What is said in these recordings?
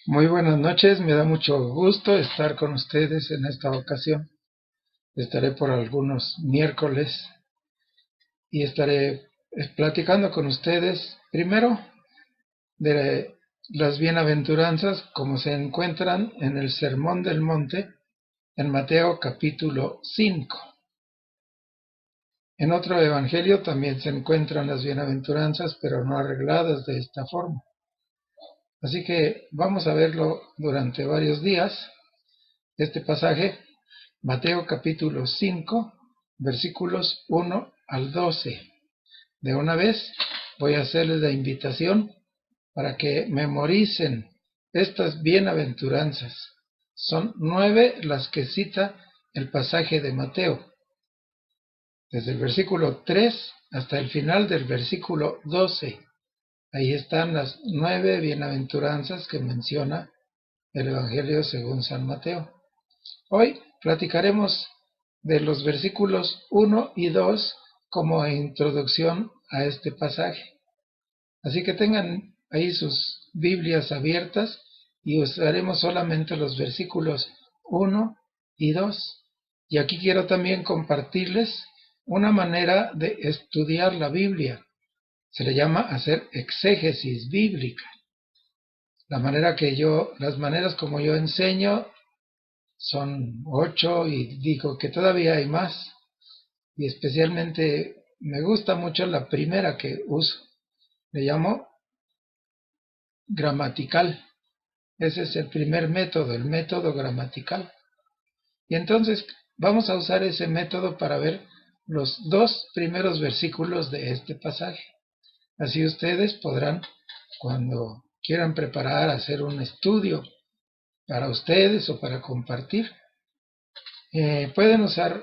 Muy buenas noches, me da mucho gusto estar con ustedes en esta ocasión. Estaré por algunos miércoles y estaré platicando con ustedes primero de las bienaventuranzas como se encuentran en el Sermón del Monte en Mateo capítulo 5. En otro evangelio también se encuentran las bienaventuranzas, pero no arregladas de esta forma. Así que vamos a verlo durante varios días, este pasaje. Mateo capítulo 5, versículos 1 al 12. De una vez voy a hacerles la invitación para que memoricen estas bienaventuranzas. Son 9 las que cita el pasaje de Mateo, desde el versículo 3 hasta el final del versículo 12. Ahí están las 9 bienaventuranzas que menciona el Evangelio según San Mateo. Hoy platicaremos de los versículos 1 y 2 como introducción a este pasaje. Así que tengan ahí sus Biblias abiertas y usaremos solamente los versículos 1 y 2. Y aquí quiero también compartirles una manera de estudiar la Biblia. Se le llama hacer exégesis bíblica. Las maneras como yo enseño son 8 y digo que todavía hay más. Y especialmente me gusta mucho la primera que uso. Le llamo gramatical. Ese es el primer método, el método gramatical. Y entonces vamos a usar ese método para ver los dos primeros versículos de este pasaje. Así ustedes podrán, cuando quieran preparar, hacer un estudio para ustedes o para compartir, pueden usar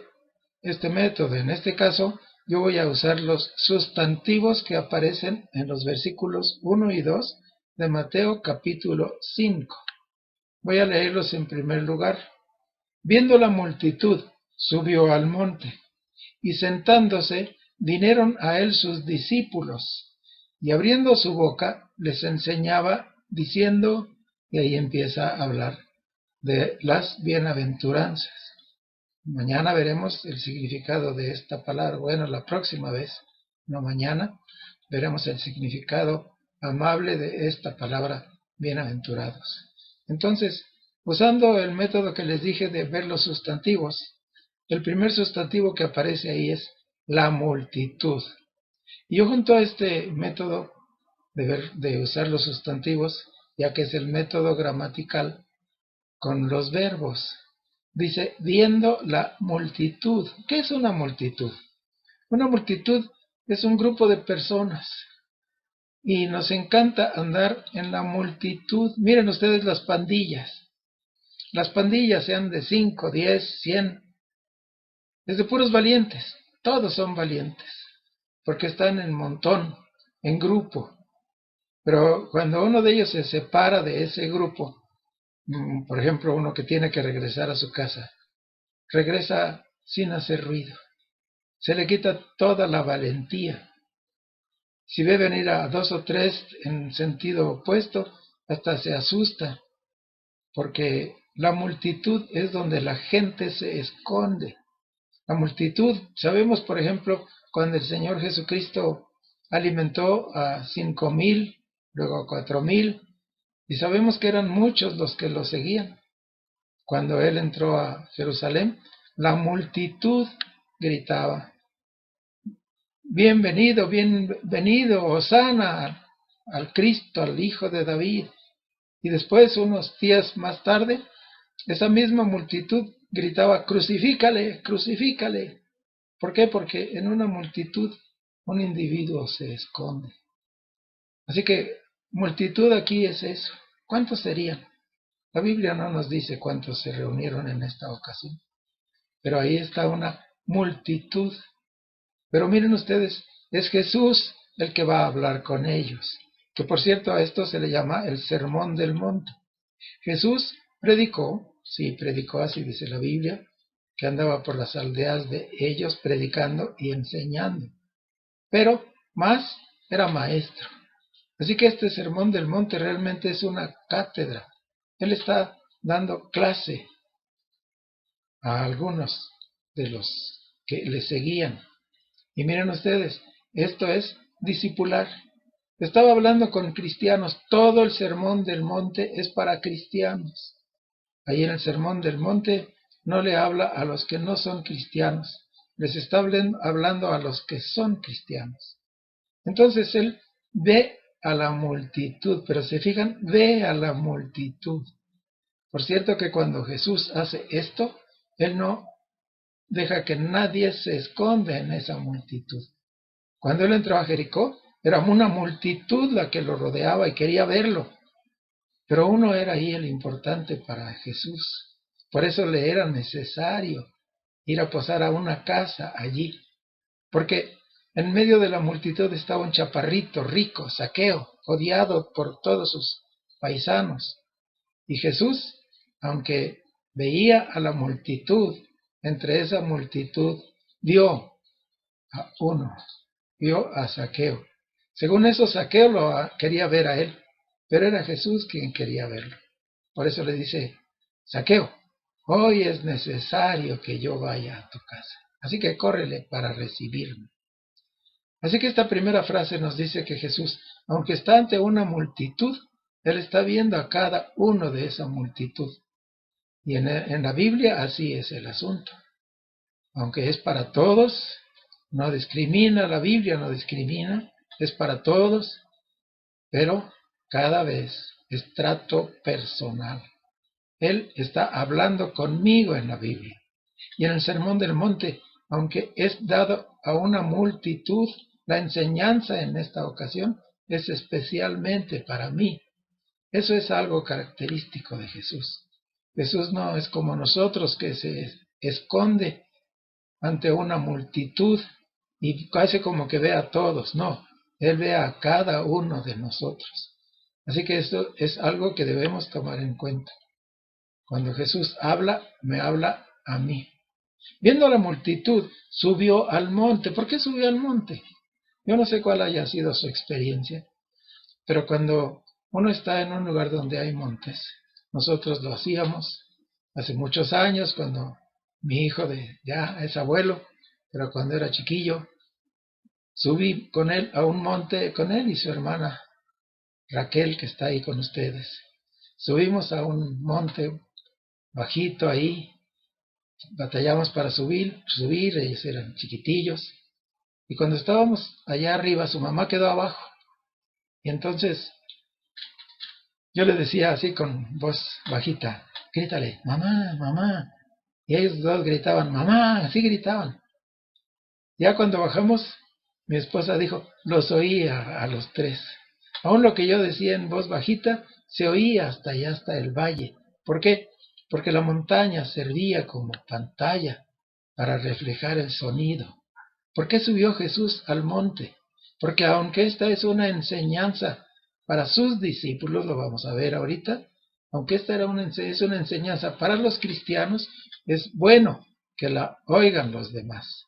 este método. En este caso, yo voy a usar los sustantivos que aparecen en los versículos 1 y 2 de Mateo capítulo 5. Voy a leerlos en primer lugar. Viendo la multitud, subió al monte, y sentándose, vinieron a él sus discípulos, y abriendo su boca, les enseñaba, diciendo, y ahí empieza a hablar de las bienaventuranzas. Mañana veremos el significado de esta palabra. Bueno, la próxima vez, no mañana, veremos el significado amable de esta palabra bienaventurados. Entonces, usando el método que les dije de ver los sustantivos, el primer sustantivo que aparece ahí es la multitud. Y yo junto a este método de usar los sustantivos, ya que es el método gramatical, con los verbos. Dice, viendo la multitud. ¿Qué es una multitud? Una multitud es un grupo de personas. Y nos encanta andar en la multitud. Miren ustedes las pandillas. Las pandillas sean de 5, 10, 100. Es de puros valientes. Todos son valientes. Porque están en montón, en grupo. Pero cuando uno de ellos se separa de ese grupo, por ejemplo, uno que tiene que regresar a su casa, regresa sin hacer ruido. Se le quita toda la valentía. Si ve venir a 2 o 3 en sentido opuesto, hasta se asusta, porque la multitud es donde la gente se esconde. La multitud, sabemos por ejemplo, cuando el Señor Jesucristo alimentó a 5,000, luego a 4,000, y sabemos que eran muchos los que lo seguían. Cuando Él entró a Jerusalén, la multitud gritaba, bienvenido, bienvenido, Hosana al Cristo, al Hijo de David. Y después, unos días más tarde, esa misma multitud gritaba, crucifícale, crucifícale. ¿Por qué? Porque en una multitud un individuo se esconde. Así que multitud aquí es eso. ¿Cuántos serían? La Biblia no nos dice cuántos se reunieron en esta ocasión, pero ahí está una multitud. Pero miren ustedes, es Jesús el que va a hablar con ellos, que por cierto a esto se le llama el Sermón del Monte. Jesús predicó, sí, predicó, así dice la Biblia, que andaba por las aldeas de ellos predicando y enseñando, pero más era maestro. Así que este Sermón del Monte realmente es una cátedra. Él está dando clase a algunos de los que le seguían. Y miren ustedes, esto es discipular. Estaba hablando con cristianos. Todo el sermón del monte es para cristianos. Ahí en el sermón del monte no le habla a los que no son cristianos. Les está hablando a los que son cristianos. Entonces él ve a la multitud, pero se fijan, ve a la multitud. Por cierto que cuando Jesús hace esto, él no deja que nadie se esconda en esa multitud. Cuando él entró a Jericó, era una multitud la que lo rodeaba y quería verlo. Pero uno era ahí el importante para Jesús. Por eso le era necesario ir a posar a una casa allí. Porque en medio de la multitud estaba un chaparrito rico, Zaqueo, odiado por todos sus paisanos. Y Jesús, aunque veía a la multitud, entre esa multitud vio a uno, vio a Zaqueo. Según eso, Zaqueo lo quería ver a él, pero era Jesús quien quería verlo. Por eso le dice, Zaqueo, hoy es necesario que yo vaya a tu casa, así que córrele para recibirme. Así que esta primera frase nos dice que Jesús, aunque está ante una multitud, Él está viendo a cada uno de esa multitud. Y en la Biblia así es el asunto. Aunque es para todos, no discrimina, la Biblia no discrimina, es para todos, pero cada vez es trato personal. Él está hablando conmigo en la Biblia. Y en el Sermón del Monte, aunque es dado a una multitud, la enseñanza en esta ocasión es especialmente para mí. Eso es algo característico de Jesús. Jesús no es como nosotros que se esconde ante una multitud y casi como que ve a todos. No, Él ve a cada uno de nosotros. Así que esto es algo que debemos tomar en cuenta. Cuando Jesús habla, me habla a mí. Viendo la multitud, subió al monte. ¿Por qué subió al monte? Yo no sé cuál haya sido su experiencia, pero cuando uno está en un lugar donde hay montes, nosotros lo hacíamos hace muchos años, cuando mi hijo ya es abuelo, pero cuando era chiquillo, subí con él a un monte, con él y su hermana Raquel, que está ahí con ustedes. Subimos a un monte bajito ahí, batallamos para subir, ellos eran chiquitillos, y cuando estábamos allá arriba, su mamá quedó abajo, y entonces yo le decía así con voz bajita, grítale, mamá, mamá, y ellos dos gritaban, mamá, así gritaban. Ya cuando bajamos, mi esposa dijo, los oía a los tres. Aún lo que yo decía en voz bajita, se oía hasta allá, hasta el valle. ¿Por qué? Porque la montaña servía como pantalla para reflejar el sonido. ¿Por qué subió Jesús al monte? Porque aunque esta es una enseñanza para sus discípulos, lo vamos a ver ahorita, aunque esta es una enseñanza para los cristianos, es bueno que la oigan los demás,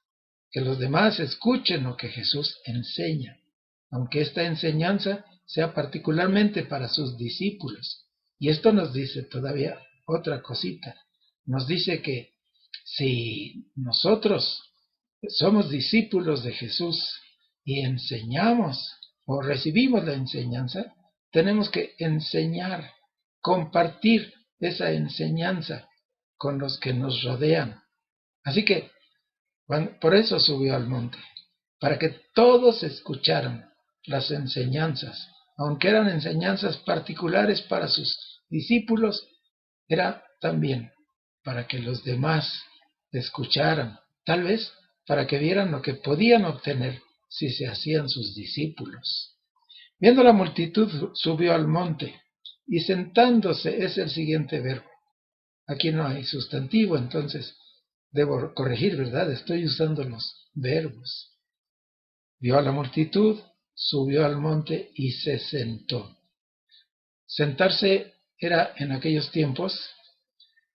que los demás escuchen lo que Jesús enseña, aunque esta enseñanza sea particularmente para sus discípulos. Y esto nos dice todavía otra cosita. Nos dice que si nosotros somos discípulos de Jesús y enseñamos o recibimos la enseñanza, tenemos que enseñar, compartir esa enseñanza con los que nos rodean. Así que por eso subió al monte, para que todos escucharan las enseñanzas, aunque eran enseñanzas particulares para sus discípulos, era también para que los demás escucharan, tal vez para que vieran lo que podían obtener si se hacían sus discípulos. Viendo la multitud, subió al monte, y sentándose es el siguiente verbo. Aquí no hay sustantivo, entonces debo corregir, ¿verdad? Estoy usando los verbos. Vio a la multitud, subió al monte y se sentó. Sentarse era en aquellos tiempos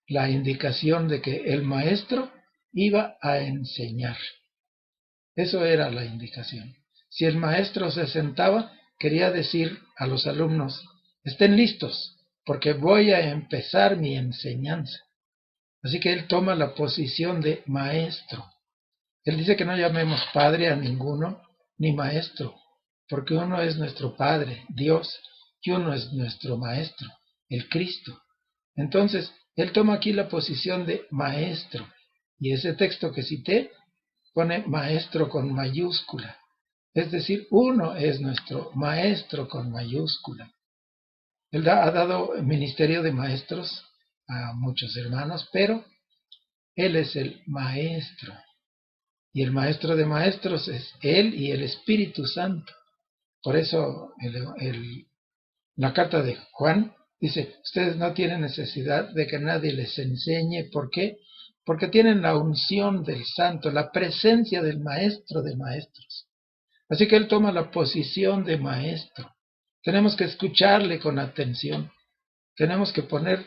la indicación de que el maestro iba a enseñar. Eso era la indicación. Si el maestro se sentaba, quería decir a los alumnos, estén listos, porque voy a empezar mi enseñanza. Así que él toma la posición de maestro. Él dice que no llamemos padre a ninguno, ni maestro, porque uno es nuestro Padre, Dios, y uno es nuestro Maestro, el Cristo. Entonces, él toma aquí la posición de maestro, y ese texto que cité pone maestro con mayúscula. Es decir, uno es nuestro maestro con mayúscula. Él ha dado ministerio de maestros a muchos hermanos, pero él es el maestro. Y el maestro de maestros es él y el Espíritu Santo. Por eso la carta de Juan dice, ustedes no tienen necesidad de que nadie les enseñe. ¿Por qué? Porque tienen la unción del Santo, la presencia del Maestro de maestros. Así que él toma la posición de maestro. Tenemos que escucharle con atención. Tenemos que poner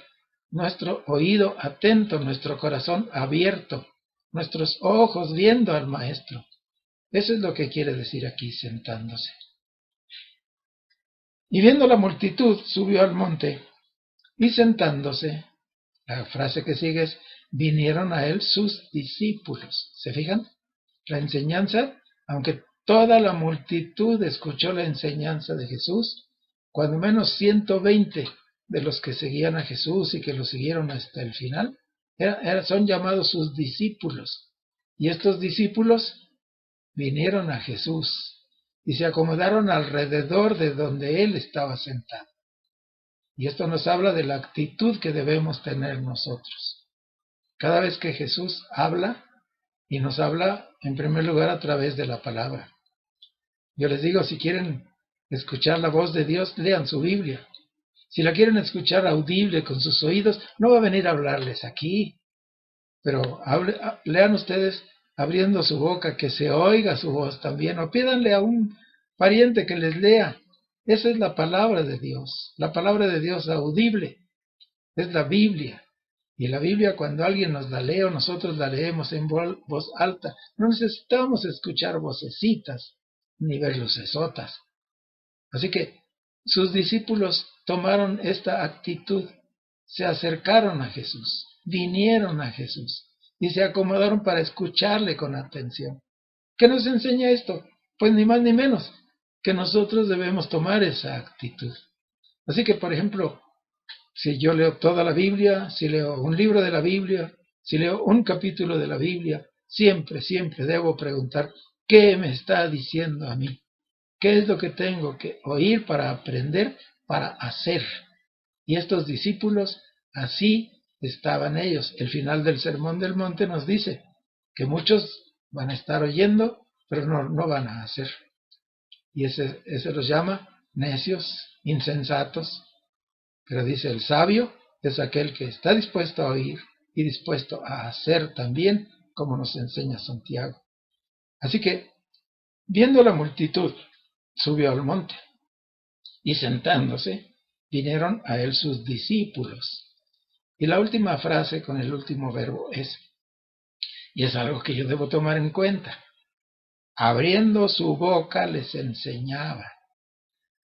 nuestro oído atento, nuestro corazón abierto, nuestros ojos viendo al Maestro. Eso es lo que quiere decir aquí sentándose. Y viendo la multitud, subió al monte, y sentándose, la frase que sigue es, vinieron a él sus discípulos. ¿Se fijan? La enseñanza, aunque toda la multitud escuchó la enseñanza de Jesús, cuando menos 120 de los que seguían a Jesús y que lo siguieron hasta el final, son llamados sus discípulos. Y estos discípulos vinieron a Jesús y se acomodaron alrededor de donde él estaba sentado. Y esto nos habla de la actitud que debemos tener nosotros. Cada vez que Jesús habla, y nos habla en primer lugar a través de la palabra. Yo les digo, si quieren escuchar la voz de Dios, lean su Biblia. Si la quieren escuchar audible con sus oídos, no va a venir a hablarles aquí. Pero lean ustedes abriendo su boca, que se oiga su voz también, o pídanle a un pariente que les lea. Esa es la palabra de Dios audible, es la Biblia. Y la Biblia, cuando alguien nos la lee o nosotros la leemos en voz alta, no necesitamos escuchar vocecitas ni ver lucesotas. Así que sus discípulos tomaron esta actitud, se acercaron a Jesús, vinieron a Jesús y se acomodaron para escucharle con atención. ¿Qué nos enseña esto? Pues ni más ni menos que nosotros debemos tomar esa actitud. Así que, por ejemplo, si yo leo toda la Biblia, si leo un libro de la Biblia, si leo un capítulo de la Biblia, siempre debo preguntar, ¿qué me está diciendo a mí? ¿Qué es lo que tengo que oír para aprender, para hacer? Y estos discípulos, así estaban ellos. El final del Sermón del Monte nos dice que muchos van a estar oyendo, pero no van a hacer. Y ese los llama necios, insensatos. Pero dice, el sabio es aquel que está dispuesto a oír y dispuesto a hacer también, como nos enseña Santiago. Así que, viendo la multitud, subió al monte, y sentándose, vinieron a él sus discípulos. Y la última frase con el último verbo es, y es algo que yo debo tomar en cuenta, abriendo su boca les enseñaba.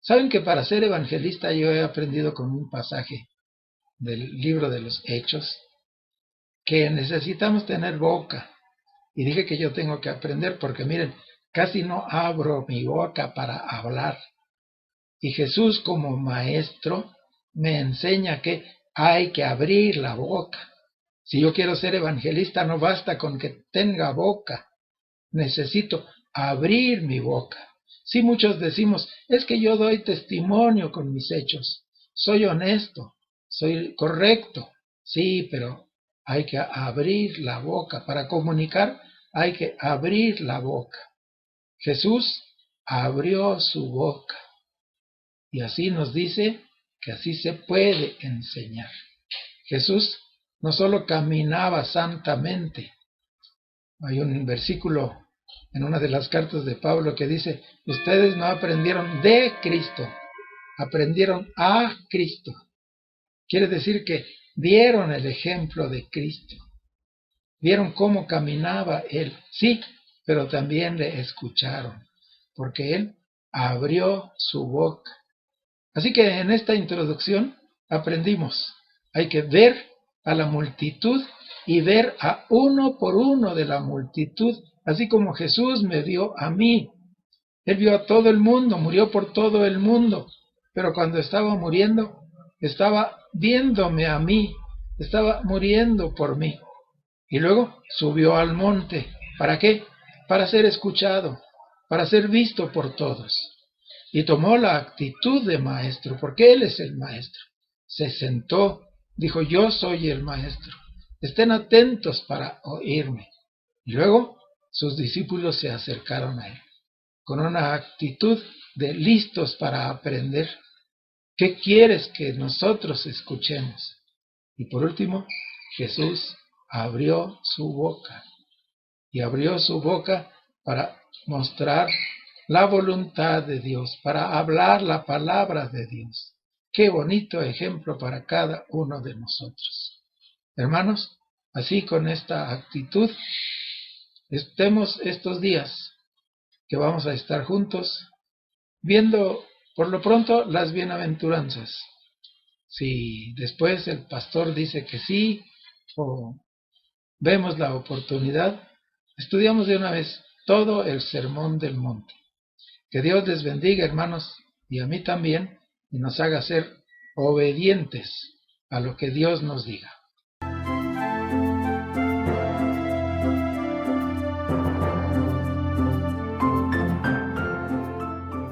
¿Saben que para ser evangelista yo he aprendido con un pasaje del libro de los Hechos, que necesitamos tener boca? Y dije que yo tengo que aprender porque miren, casi no abro mi boca para hablar. Y Jesús como maestro me enseña que hay que abrir la boca. Si yo quiero ser evangelista, no basta con que tenga boca. Necesito abrir mi boca. Si muchos decimos, es que yo doy testimonio con mis hechos. Soy honesto, soy correcto. Sí, pero hay que abrir la boca. Para comunicar hay que abrir la boca. Jesús abrió su boca. Y así nos dice que así se puede enseñar. Jesús no solo caminaba santamente. Hay un versículo en una de las cartas de Pablo que dice, ustedes no aprendieron de Cristo, aprendieron a Cristo. Quiere decir que vieron el ejemplo de Cristo. Vieron cómo caminaba Él. Sí, pero también le escucharon, porque Él abrió su boca. Así que en esta introducción aprendimos? Hay que ver a la multitud y ver a uno por uno de la multitud, así como Jesús me vio a mí. Él vio a todo el mundo, murió por todo el mundo, pero cuando estaba muriendo, estaba viéndome a mí, estaba muriendo por mí. Y luego subió al monte. ¿Para qué? Para ser escuchado, para ser visto por todos. Y tomó la actitud de maestro, porque Él es el maestro. Se sentó, dijo, yo soy el maestro. Estén atentos para oírme. Y luego sus discípulos se acercaron a Él, con una actitud de listos para aprender. ¿Qué quieres que nosotros escuchemos? Y por último, Jesús abrió su boca. Y abrió su boca para mostrar la voluntad de Dios, para hablar la palabra de Dios. Qué bonito ejemplo para cada uno de nosotros. Hermanos, así con esta actitud, estemos estos días que vamos a estar juntos, viendo por lo pronto las bienaventuranzas. Si después el pastor dice que sí, o vemos la oportunidad, estudiamos de una vez todo el Sermón del Monte. Que Dios les bendiga, hermanos, y a mí también, y nos haga ser obedientes a lo que Dios nos diga.